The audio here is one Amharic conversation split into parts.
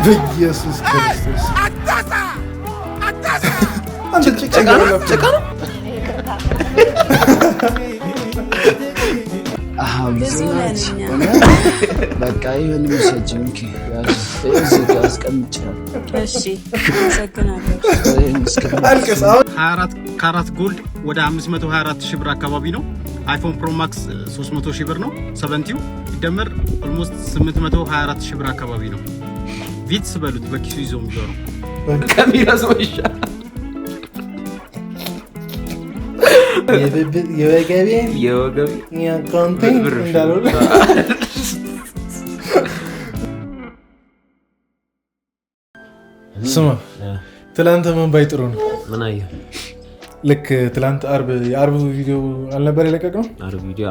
በኢየሱስ ክርስቶስ አንተ ጭቃ ነው በቃ ይሄን ምሰጅንኪ እዚህ ጋር አስቀምጫለሁ። እሺ አስቀምጫለሁ። 24 ካራት ጎልድ ወደ 524 ሺህ ብር አካባቢ ነው። አይፎን ፕሮ ማክስ 300 ሺህ ብር ነው። 70 ይደመር ኦልሞስት 824 ሺህ ብር አካባቢ ነው። ቪትስ በሉት በኪሱ ይዞ የሚዞረው ከሚረሳው ይሻላል። የወገቤ የኮንቴንት እንዳለው ስማ ትላንት ምን ባይጥሩ ነው? ምን አየህ? ልክ ትላንት የአርብ ቪዲዮ አልነበር የለቀቅነው? አርብ ቪዲዮ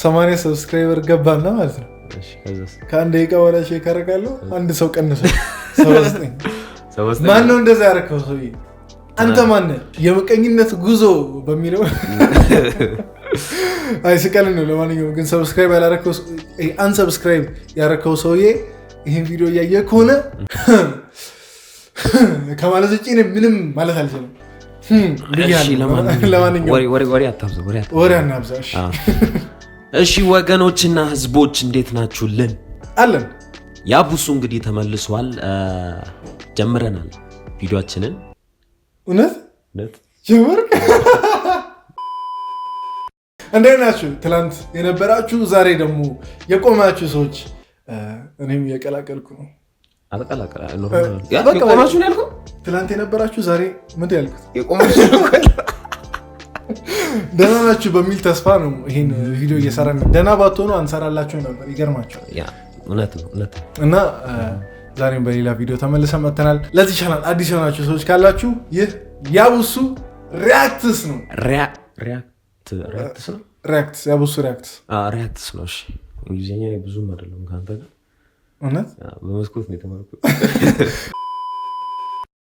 80 ሰብስክራይበር ገባና ማለት ነው። እሺ ከዛስ ከአንድ ደቂቃ በኋላ ሼክ አደርጋለሁ። አንድ ሰው ቀንሶ 79 ማን ነው እንደዛ ያደረከው ሰውዬ? አንተ ማን ነህ? የመቀኝነት ጉዞ በሚለው አይ ስቀል ነው። ለማንኛውም ግን ሰብስክራይብ ያላረከው አንሰብስክራይብ ያረከው ሰውዬ ይሄን ቪዲዮ እያየ ከሆነ ከማለት ውጪ ምንም ማለት አልችልም። ለማንኛውም ወሬ አናብዛ። እሺ ወገኖችና ህዝቦች እንዴት ናችሁልን? አለን። ያቡሱ እንግዲህ ተመልሷል። ጀምረናል ቪዲዮአችንን። እውነት ጀመርክ? እንዴት ናችሁ? ትላንት የነበራችሁ ዛሬ ደግሞ የቆማችሁ ሰዎች እኔም እየቀላቀልኩ ነው። የቆማችሁ ነው ያልኩት። ትላንት የነበራችሁ ዛሬ ምንድን ያልኩት? የቆማችሁ ነው። ደህና ናችሁ በሚል ተስፋ ነው ይሄን ቪዲዮ እየሰራን። ደህና ባትሆኑ አንሰራላችሁ ነበር። ይገርማችኋል። እውነት ነው። እና ዛሬም በሌላ ቪዲዮ ተመልሰን መጥተናል። ለዚህ ቻናል አዲስ የሆናችሁ ሰዎች ካላችሁ ይህ ያቡሱ ሪያክትስ ነው። ሪያክትስ ነው። ያቡሱ ሪያክትስ ነው። እሺ እንግሊዝኛ ብዙም አይደለም ካንተ ጋር እውነት በመስኮት ነው የተማርኩት።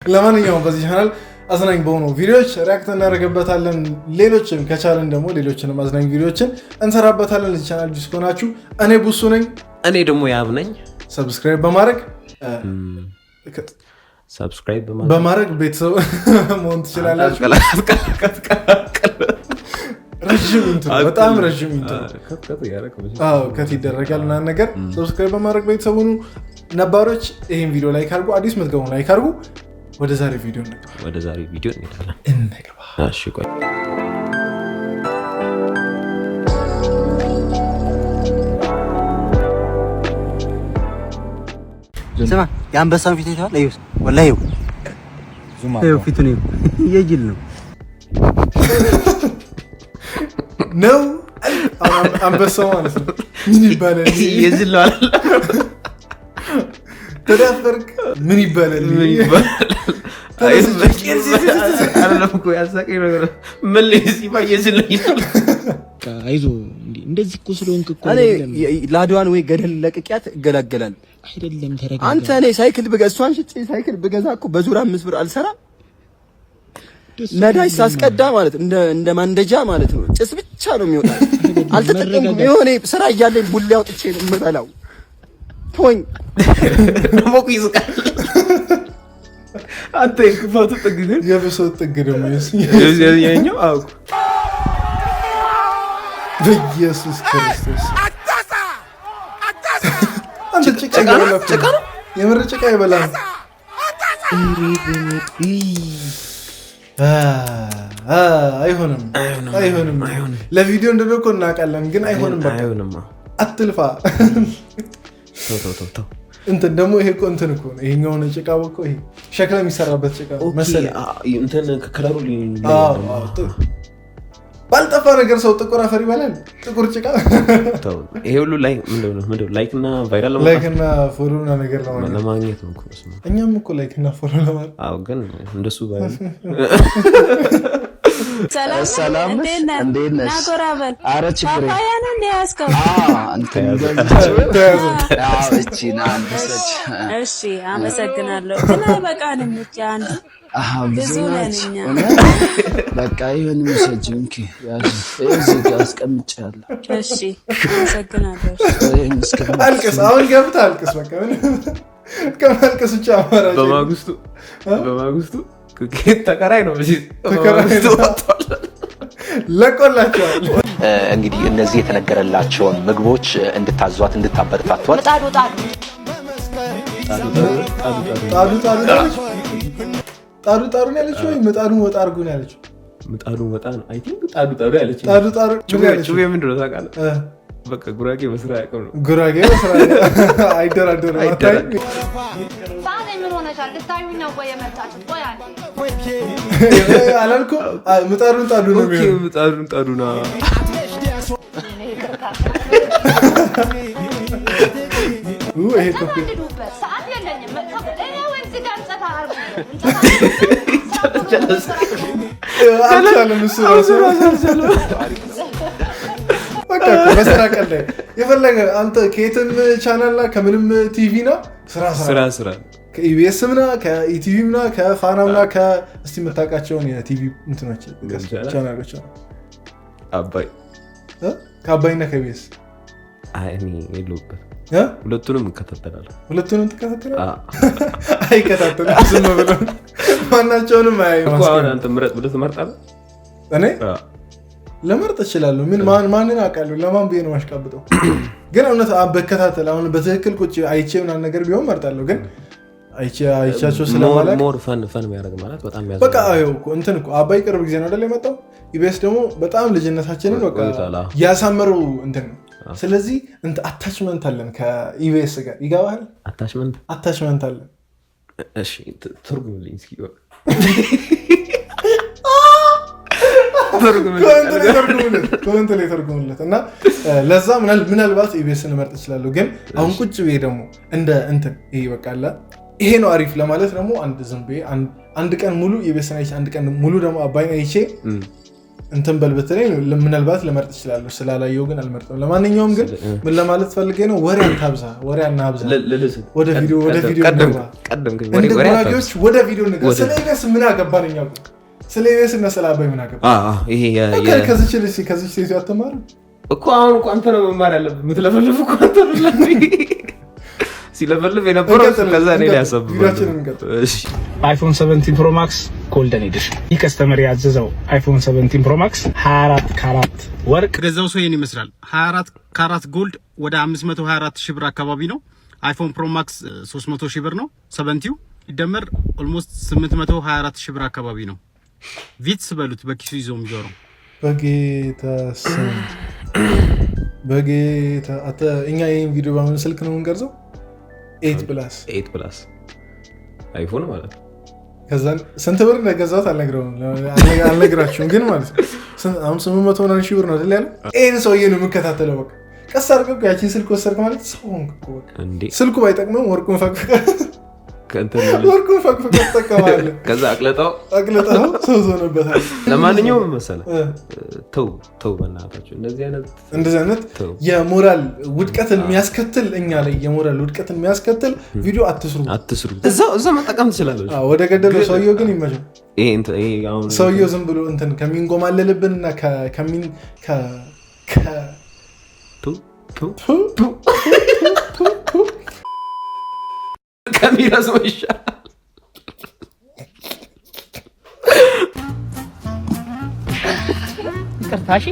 ለማንኛውም በዚህ ቻናል አዝናኝ በሆኑ ቪዲዮዎች ሪያክት እናደርግበታለን። ሌሎችም ከቻለን ደግሞ ሌሎችንም አዝናኝ ቪዲዮዎችን እንሰራበታለን። ለዚህ ቻናል አዲስ ከሆናችሁ እኔ ቡሱ ነኝ። እኔ ደግሞ ያብ ነኝ። ሰብስክራይብ በማድረግ ቤተሰብ መሆን ትችላላችሁ። ረዥም ኢንትሮ፣ በጣም ረዥም ኢንትሮ ከት ይደረጋል እና ነገር ሰብስክራይብ በማድረግ ቤተሰብ ሁኑ። ነባሮች ይህን ቪዲዮ ላይክ አድርጉ። አዲስ ምትገቡ ላይክ አድርጉ። ወደ ዛሬ ቪዲዮ እንገባ። እሺ ቆይ ስማ የአንበሳውን ፊት አይተዋል? አይውስ ወላሂ ይው ፊቱ ነው የጅል ነው አንበሳው ማለት ነው። ምን ይባላል? የጅል ነው አይደል? ተዳፈርክ ምን ይባላል? አይዞህ እንደዚህ እኮ ስለሆንክ እኮ ላድዋን ወይ ገደል ለቅቂያት እገላገላለሁ። አይደለም ተረጋጋ። አንተ እኔ ሳይክል እሷን ሽጬ ሳይክል ብገዛ እኮ በዙር 5 ብር አልሰራም። ነዳጅ ሳስቀዳ ማለት እንደ ማንደጃ ማለት ነው። ጭስ ብቻ ነው የሚወጣው። አልተጠቀምኩም። የሆነ ስራ እያለኝ ቡሌ አውጥቼ ነው የምበላው። ቶኝ ሞቁ ይዝቃል። አንተ የክፋቱ ጥግ ግን የብሰው ጥግ ደግሞ ያኛው አውቁ። በኢየሱስ ክርስቶስ አንተ ጭቃ ነው የምር ጭቃ ይበላል። አይሆንም። ለቪዲዮ እንደደኮ እናውቃለን፣ ግን አይሆንም። በቃ አትልፋ። ተው እንትን ደግሞ ይሄ እኮ እንትን እኮ ነው። ይሄኛው ነው ጭቃ እኮ ይሄ ሸክላ የሚሰራበት ጭቃ መሰለኝ። እንትን ከከለሩ ባልጠፋ ነገር ሰው ጥቁር አፈር ይበላል። ጥቁር ጭቃ ይሄ ሁሉ ምንድነው ላይክ እና ቫይራል ላይክ እና ፎሎ እና ነገር ለማግኘት ነው እኮ። እኛም እኮ ላይክ እና ፎሎ ለማግኘት አዎ፣ ግን እንደሱ ባይሆን ሰላም እንዴት ነሽ? ናጎራበል ኧረ ችግር የለም። ነው እንደያስከው እሺ፣ አመሰግናለሁ። ግን አይበቃንም ብቻ አንድ ብዙ ነን እኛ። በቃ ይሄን ምሰጅንኪ እዚህ ጋር አስቀምጫለሁ። እሺ፣ አመሰግናለሁ። አልቅስ፣ አሁን ገብተህ አልቅስ። በቃ ከማልቀስ ብቻ አማራጭ በማግስቱ ተከራይ ነው ለቆላቸዋል። እንግዲህ እነዚህ የተነገረላቸውን ምግቦች እንድታዟት እንድታበረታቷት ጣዱ ነው ያለችው ወይ ምጣዱ ወጣ አድርጉ ነው ያለችው? ምጣዱ ወጣ ነው አይ ቲንክ ጣዱ ያለችው። ጩቤ ምንድን ነው ታውቃለህ? በቃ ጉራጌ በስራ ያውቀው ነው። ጉራጌ በስራ አይደራደርም። አላልኩም ምጣዱን ጣዱ ነው የሚሆነው። ምጣዱን ጣዱ ነው። ይሄ ቶፒክ በስራ ቀን ላይ የፈለገ አንተ ከየትም ቻናል ና ከምንም ቲቪ ና ስራ ከኢቢኤስም ና ከኢቲቪም ና ከፋናም ና እስቲ የምታውቃቸውን የቲቪ እንትኖች ቻናሎች ከአባይና ከኢቢኤስ ሁለቱንም እንከታተላለሁ። ሁለቱንም ትከታተላለህ? አይከታተልም ዝም ብለው ማናቸውንም አንተ ምረጥ ብለህ ትመርጣለህ? እኔ ለመርጥ እችላለሁ። ማንን አውቃለሁ? ለማን ብዬ ነው ማሽቃብጠው? ግን እውነት በከታተል አሁን በትክክል ቁጭ አይቼ ምናምን ነገር ቢሆን መርጣለሁ። ግን አይቻቸው ስለማላውቅ ሞር ፈን የሚያደርግ ማለት በጣም ያዘ በቃ እንትን እኮ አባይ ቅርብ ጊዜ ነው አይደል የመጣው። ኢቢኤስ ደግሞ በጣም ልጅነታችንን በቃ ያሳመረው እንትን ነው። ስለዚህ አታችመንት አለን ከኢቢኤስ ጋር ይገባል። አታችመንት አለን። እሺ ትርጉምልኝ እስኪ ኮሜንት ላይ ተርጉሙለት እና ለዛ ምናልባት ኢቢኤስን መርጥ እችላለሁ። ግን አሁን ቁጭ ብዬ ደግሞ እንደ እንትን ይሄ በቃላ ይሄ ነው አሪፍ ለማለት ደግሞ ዝም ብዬ አንድ ቀን ሙሉ ኢቢኤስን አይቼ አንድ ቀን ሙሉ ደግሞ አባይን አይቼ እንትን በልበት ላይ ምናልባት ለመርጥ እችላለሁ። ስላላየው ግን አልመርጥም። ለማንኛውም ግን ምን ለማለት ፈልጌ ነው፣ ወሬ አናብዛ። ወደ ቪዲዮ እንደ ጉራጌዎች ወደ ቪዲዮ ንገር። ስለ ኢቢኤስ ምን አገባን እኛ? ስለ ኢቢኤስ እና ስለ አባይ ምን አገባን? ከዚች ሴት አትማር እኮ አሁን እኮ አንተ ነው መማር ያለብህ። የምትለፈልፍ እኮ አንተ ነው። ሲለፈልፍ የነበረው ከዛ ነው ያሰብኩት። እሺ አይፎን 17 ፕሮ ማክስ ጎልደን ኤዲሽን ይህ ከስተመር ያዘዘው አይፎን 17 ፕሮ ማክስ 24 ካራት ወርቅ ገዛው ሰው ይሄን ይመስላል። 24 ካራት ጎልድ ወደ 524 ሺህ ብር አካባቢ ነው። አይፎን ፕሮ ማክስ 300 ሺህ ብር ነው። 70 ይደመር ኦልሞስት 824 ሺህ ብር አካባቢ ነው። ቪትስ በሉት በኪሱ ይዞ የሚዞረው በጌታ እኛ ይሄን ቪዲዮ በምን ስልክ ነው የምንቀርጸው? 8 ፕላስ አይፎን ማለት ነው። ከዛን ስንት ብር እንደገዛሁት አልነግራችሁም፣ ግን ማለት ነው አሁን 800 ሺህ ብር ነው አይደል ያለው። ይሄን ሰውዬ ነው የምከታተለው። በቃ ቀስ አድርገው ያቺን ስልክ ወሰድክ ማለት ሰው ሆንክ እኮ በቃ። ስልኩ ባይጠቅመው ወርቁን ፈቅፍቀህ ትጠቀማለህ። ከዛ አቅለጣው ሰው ሆነበታል። ለማንኛውም መሰለህ ተው በእናታችሁ እንደዚህ አይነት የሞራል ውድቀትን የሚያስከትል እኛ ላይ የሞራል ውድቀትን የሚያስከትል ቪዲዮ አትስሩ። እዛው መጠቀም ትችላለች። ወደ ገደለው ሰውየው ግን ይመቸው። ሰውየው ዝም ብሎ እንትን ከሚንጎማለልብንና ከሚረዝመው ይሻላል። ይቅርታሽ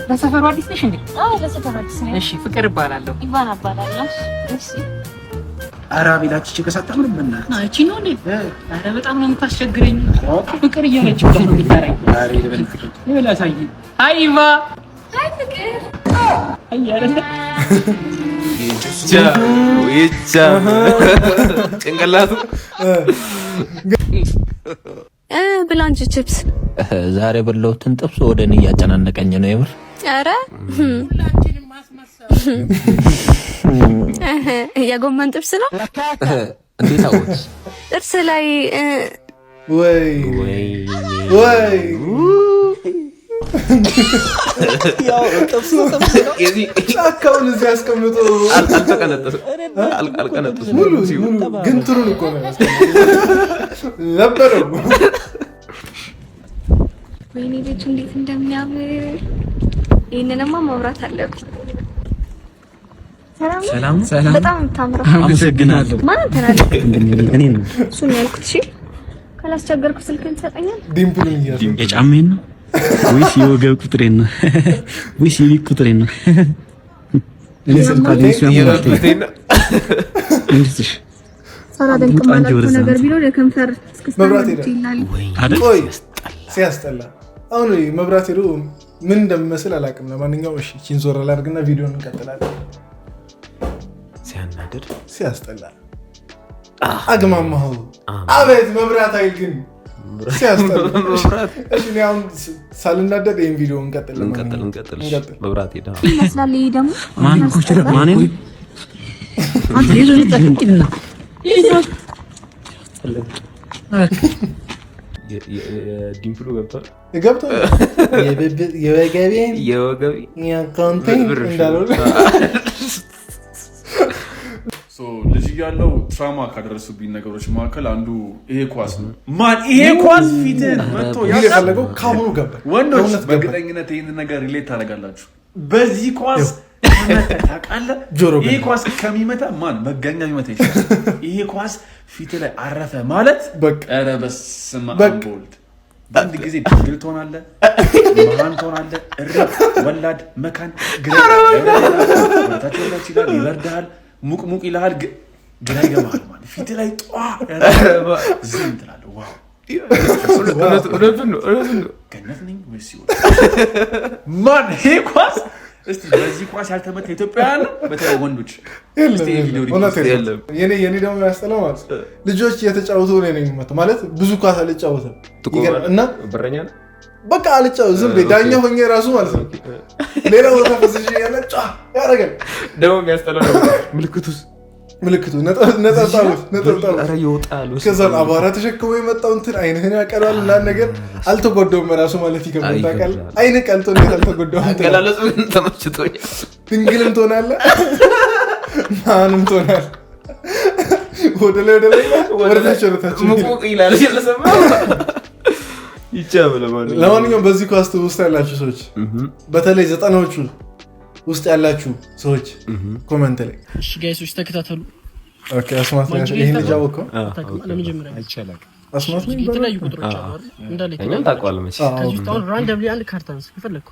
ለሰፈሩ አዲስ ነሽ እንዴ? አዎ ለሰፈሩ አዲስ ነኝ። እሺ ፍቅር እባላለሁ። ኢቫና እባላለሁ። እሺ አራቢላች ጭቀሳታ ምን በእናትህ ነው እቺ ነው እንዴ? አረ በጣም ነው የምታስቸግረኝ። ፍቅር እያለች ነው የምታረኝ። አሬ ለምን አሳይ። አይ ኢቫ አይ ፍቅር አይ አይደለ ጭንቅላቱ ብላንች ቺፕስ ዛሬ በለውትን ጥብስ ወደ እኔ እያጨናነቀኝ ነው የምር። ኧረ የጎመን ጥብስ ነው። እንዴት አወቅ? ጥርስ ላይ ወይ ያው ጥብስ ነው። ጫካውን እዚህ አስቀምጦ አልቀነጠሰም። ሙሉ ግን ትሩን እኮ ነው ነበረው። ወይኔ ልጅ እንዴት እንደሚያምር! ይሄንንማ መብራት አለብኝ። ሰላም በጣም ታምራ። አመሰግናለሁ። ማን ተናለ? እኔ ነው እሱን ያልኩት። እሺ ካላስቸገርኩ ስልክህን ትሰጠኛለህ? ዲምፕሉን ይያዝ። የጫሜን ነው ወይስ የወገብ ቁጥሬን ነው ወይስ የሊክ ቁጥሬን ነው? እኔ ስልክ አለኝ ነው እንዴሽ ሳራደን ከማላውቀው ነገር ቢኖር የከንፈር መብራት ይላል አይደል? ቆይ ሲያስጠላ። አሁን መብራት ሄዶ ምን እንደሚመስል አላውቅም። ለማንኛውም እሺ ቺን ዞር ላድርግና ቪዲዮን እንቀጥላለን። ሲያናድድ ሲያስጠላ አግማማው። አቤት መብራት አይል ግን ሲያስጠላ። እሺ እኔ አሁን ሳልናደድ ይሄን ቪዲዮ እንቀጥላለን። መብራት ሄዳ ይመስላል። ይሄ ደግሞ ማን ኮችለ ማን ነው አንተ ይዞ ይጣልቅልና ዲምፕሉ ገብቷል። የወገቤን የኮንቴንት እንዳለው ልጅ ያለው ትራውማ ካደረሱብኝ ነገሮች መካከል አንዱ ይሄ ኳስ ነው። ማን ይሄ ኳስ ፊትን መጥቶ ያፈለገው ካሁኑ ገባ። ወንዶች በእርግጠኝነት ይሄን ነገር ሪሌት ታደርጋላችሁ። በዚህ ኳስ ታውቃለህ፣ ይሄ ኳስ ከሚመታ ማን መጋኛ የሚመታ ይችላል። ይሄ ኳስ ፊት ላይ አረፈ ማለት ኧረ በስመ አብ ወልድ። በአንድ ጊዜ ድንግል ትሆናለህ፣ መሃን ትሆናለህ፣ እርፍ ወላድ መካን ግረታቸው ወላድ ይችላል፣ ይበርድሃል፣ ሙቅ ይልሃል፣ ግራ ይገባሃል ማለት ፊት ላይ ጧ ዝም ትላለህ። ዋው ገነት ነኝ ወይስ ማን ይሄ ኳስ እስቲ በዚህ ኳስ ያልተመታ ኢትዮጵያውያን በተለይ ወንዶች እስቲ ቪዲዮ የለም። የኔ ደግሞ ያስጠላው ማለት ልጆች እየተጫወቱ ነው የሚመጣው ማለት ብዙ ኳስ አልጫወተም እና በረኛ በቃ አልጫወትም ዝም ብዬ ዳኛ ሆኜ ራሱ ማለት ነው። ሌላ ቦታ ፈዝዤ ያለጫ ያረጋል ደግሞ የሚያስጠላው ምልክቱ ነጠጣው ኧረ ይወጣሉ። ከዛ አቧራ ተሸክሞ የመጣው እንትን አይንህን ያቀላል እና ነገር አልተጎዳውም ራሱ ማለት ይከብዳል። ታውቃለህ አይን ቀልቶ ነው አልተጎዳውም። አገላለጹ ግን ተመችቶኛል። ድንግልም ትሆናለህ ማንም ትሆናለህ። ወደ ላይ ሙቁቅ ይላል ስለሰማ ይቻላል። ለማንኛውም በዚህ ኳስ ውስጥ ያላችሁ ሰዎች በተለይ 90ዎቹ ውስጥ ያላችሁ ሰዎች ኮሜንት ላይ እሺ ጋይሶች ተከታተሉ። ኦኬ አስማት ነው ይሄን ልጅ አወቀው ለመጀመሪያ አይቻላል። አስማት ነው የተለያዩ ቁጥሮች አሉ አይደል? እንዳለ እኛም ታውቀዋለህ መቼ ከዚህ ውስጥ አሁን ራንደምሊ አንድ ካርታን ፈለኩ።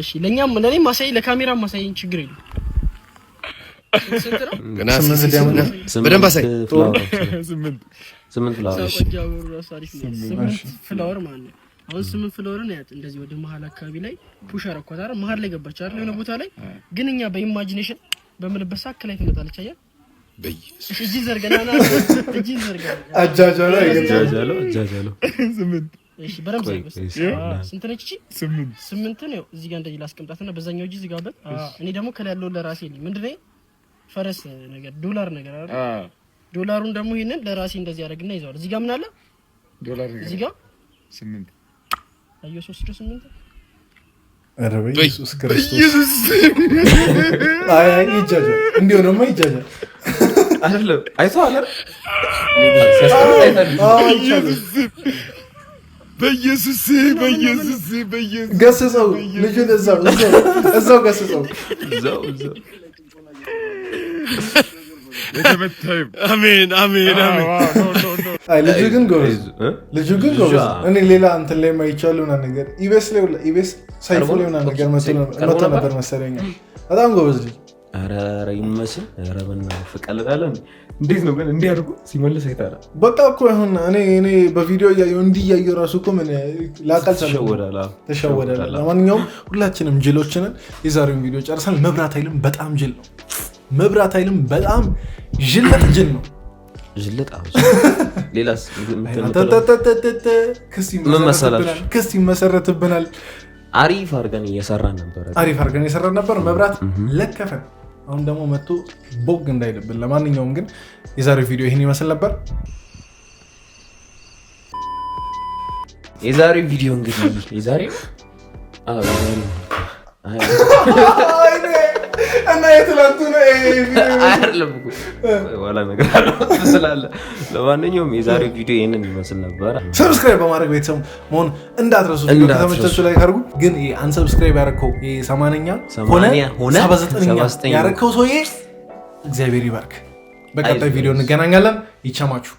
እሺ ለኛም ለኔም ማሳይ ለካሜራ ማሳይን ችግር የለም። ስንት ነው? ገና በደንብ አሳይ። 8 ፍላወር ማለት ነው። አሁን 8 ፍሎርን ያት እንደዚህ ወደ መሃል አካባቢ ላይ ፑሽ አረኳት አይደል? መሃል ላይ ገባች አይደል? የሆነ ቦታ ላይ ግን እኛ በኢማጂኔሽን በምንበሳ አከላይ ትመጣለች። አያ በኢየሱስ እጂ ዘርገናና እጂ ዘርገና አጃጃለው 8 እሺ በረም ዘይበስ ስንት ነች እቺ 8 ነው። እዚህ ጋር እንደዚህ ላስቀምጣትና በዛኛው እጂ እዚህ ጋር በል እኔ ደግሞ ከላይ ያለው ለራሴ ልኝ ምንድነው ፈረስ ነገር ዶላር ነገር አይደል? ዶላሩን ደግሞ ይሄንን ለራሴ እንደዚህ ያደርግና ይዘዋል። እዚህ ጋር ምን አለ ዶላር እዚህ ጋር 8 አዩ 3.8 አረ በኢየሱስ ክርስቶስ አይ ይጃጃ እንዴ ነው ማይጃጃ አይደለም አይቷል በኢየሱስ ገስጸው ልጁን እዛው ገስጸው አሜን። አይ ልጁ ግን ጎበዝ እኔ ሌላ እንትን ላይ ማይቻለው እና ነገር ኢቤስ ሳይፎ ላይ እና ነገር መጥቶ ነበር መሰለኝ። በጣም ጎበዝ ልጅ። ኧረ ይመስል ኧረ በእናትህ ፍቀልዳለን። እንዴት ነው ግን እንዲያርጉ ሲመልስ አይታራ በቃ እኮ አሁን እኔ በቪዲዮ እያየሁ ራሱ እኮ ምን ላቃል ተሸወዳል። ለማንኛውም ሁላችንም ጅሎች ነን። የዛሬውን ቪዲዮ ጨርሰን መብራት ኃይልም በጣም ጅል ነው። መብራት ኃይልም በጣም ጅልጥ ጅል ነው። ሌላስ ክስ ይመሰረትብናል። አሪፍ አድርገን እየሰራን ነበር። መብራት ለከፈን። አሁን ደግሞ መጥቶ ቦግ እንዳይልብን። ለማንኛውም ግን የዛሬው ቪዲዮ ይህን ይመስል ነበር። የዛሬው ቪዲዮ እንግዲህ የዛሬው እና የትላንቱ ነው አይደለም ወላ ነገር ስላለ ለማንኛውም የዛሬው ቪዲዮ ይሄንን ይመስል ነበር። ሰብስክራይብ በማድረግ ቤተሰብ መሆን እንዳትረሱ። ቪዲዮ ከተመቻችሁ ላይ ካርጉ። ግን አንሰብስክራይብ ያረከው 80ኛ ሆነ 79ኛ ያረከው ሰውዬ እግዚአብሔር ይባርክ። በቀጣይ ቪዲዮ እንገናኛለን። ይቻማችሁ።